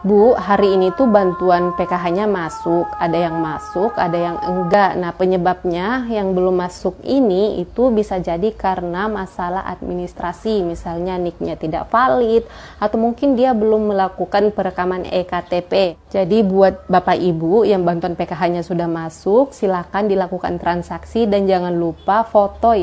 Bu, hari ini tuh bantuan PKH-nya masuk, ada yang enggak. Nah, penyebabnya yang belum masuk ini itu bisa jadi karena masalah administrasi, misalnya NIK-nya tidak valid, atau mungkin dia belum melakukan perekaman EKTP. Jadi buat Bapak Ibu yang bantuan PKH-nya sudah masuk, silakan dilakukan transaksi dan jangan lupa foto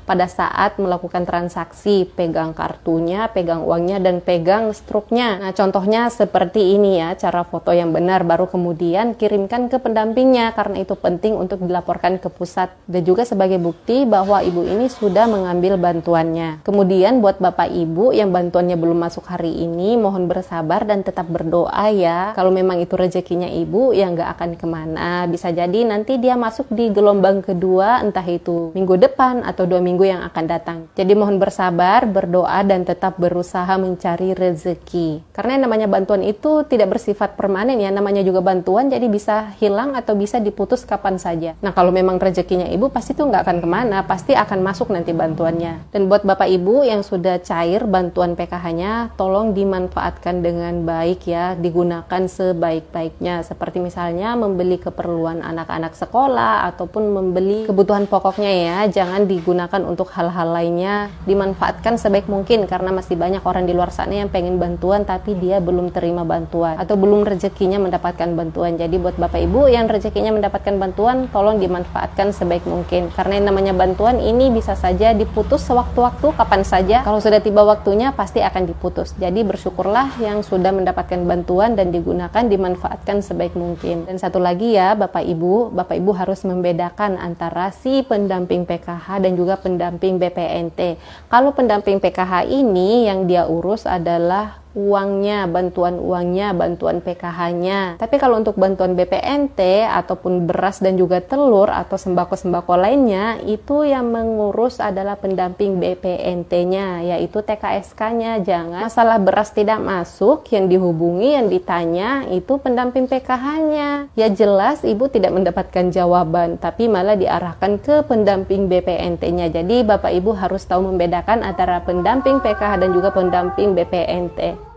pada saat melakukan transaksi, pegang kartunya, pegang uangnya, dan pegang struknya. Nah, contohnya seperti ini ya, cara foto yang benar, baru kemudian kirimkan ke pendampingnya karena itu penting untuk dilaporkan ke pusat dan juga sebagai bukti bahwa ibu ini sudah mengambil bantuannya. Kemudian buat Bapak Ibu yang bantuannya belum masuk hari ini, mohon bersabar dan tetap berdoa ya. Kalau memang itu rezekinya ibu yang nggak akan kemana, bisa jadi nanti dia masuk di gelombang kedua, entah itu minggu depan atau 2 minggu yang akan datang. Jadi mohon bersabar, berdoa dan tetap berusaha mencari rezeki. Karena yang namanya bantuan itu tidak bersifat permanen ya, namanya juga bantuan, jadi bisa hilang atau bisa diputus kapan saja. Nah, kalau memang rezekinya ibu pasti tuh nggak akan kemana, pasti akan masuk nanti bantuannya. Dan buat Bapak Ibu yang sudah cair bantuan PKH-nya, tolong dimanfaatkan dengan baik ya, digunakan sebaik-baiknya. Seperti misalnya membeli keperluan anak-anak sekolah ataupun membeli kebutuhan pokoknya ya, jangan digunakan untuk hal-hal lainnya, dimanfaatkan sebaik mungkin karena masih banyak orang di luar sana yang pengen bantuan tapi dia belum terima bantuan atau belum rezekinya mendapatkan bantuan. Jadi buat Bapak Ibu yang rezekinya mendapatkan bantuan, tolong dimanfaatkan sebaik mungkin karena yang namanya bantuan ini bisa saja diputus sewaktu-waktu, kapan saja. Kalau sudah tiba waktunya pasti akan diputus. Jadi bersyukurlah yang sudah mendapatkan bantuan dan digunakan, dimanfaatkan sebaik mungkin. Dan satu lagi ya Bapak Ibu harus membedakan antara si pendamping PKH dan juga pendamping BPNT. Kalau pendamping PKH ini yang dia urus adalah uangnya, bantuan PKH-nya. Tapi kalau untuk bantuan BPNT ataupun beras dan juga telur atau sembako-sembako lainnya, itu yang mengurus adalah pendamping BPNT-nya, yaitu TKSK-nya. Jangan masalah beras tidak masuk, yang dihubungi, yang ditanya, itu pendamping PKH-nya. Ya jelas ibu tidak mendapatkan jawaban, tapi malah diarahkan ke pendamping BPNT-nya. Jadi Bapak Ibu harus tahu membedakan antara pendamping PKH dan juga pendamping BPNT.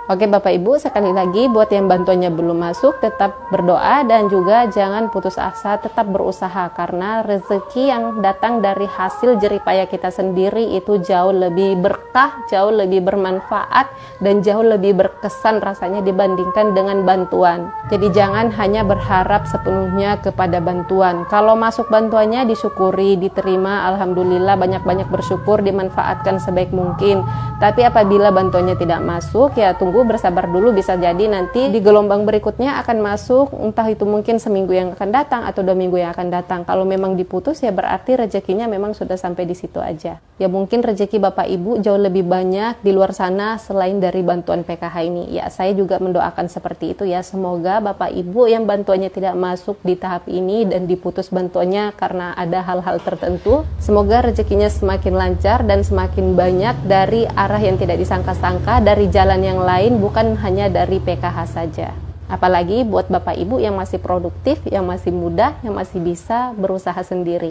Oke Bapak Ibu, sekali lagi buat yang bantuannya belum masuk, tetap berdoa dan juga jangan putus asa, tetap berusaha karena rezeki yang datang dari hasil jeripaya kita sendiri itu jauh lebih berkah, jauh lebih bermanfaat dan jauh lebih berkesan rasanya dibandingkan dengan bantuan. Jadi jangan hanya berharap sepenuhnya kepada bantuan. Kalau masuk bantuannya disyukuri, diterima, alhamdulillah, banyak-banyak bersyukur, dimanfaatkan sebaik mungkin. Tapi apabila bantuannya tidak masuk, ya tunggu, bersabar dulu, bisa jadi nanti di gelombang berikutnya akan masuk, entah itu mungkin seminggu yang akan datang atau 2 minggu yang akan datang. Kalau memang diputus ya berarti rezekinya memang sudah sampai di situ aja. Ya mungkin rezeki Bapak Ibu jauh lebih banyak di luar sana selain dari bantuan PKH ini. Ya saya juga mendoakan seperti itu ya. Semoga Bapak Ibu yang bantuannya tidak masuk di tahap ini dan diputus bantuannya karena ada hal-hal tertentu, semoga rezekinya semakin lancar dan semakin banyak dari arah yang tidak disangka-sangka, dari jalan yang lain, bukan hanya dari PKH saja. Apalagi buat Bapak Ibu yang masih produktif, yang masih muda, yang masih bisa berusaha sendiri.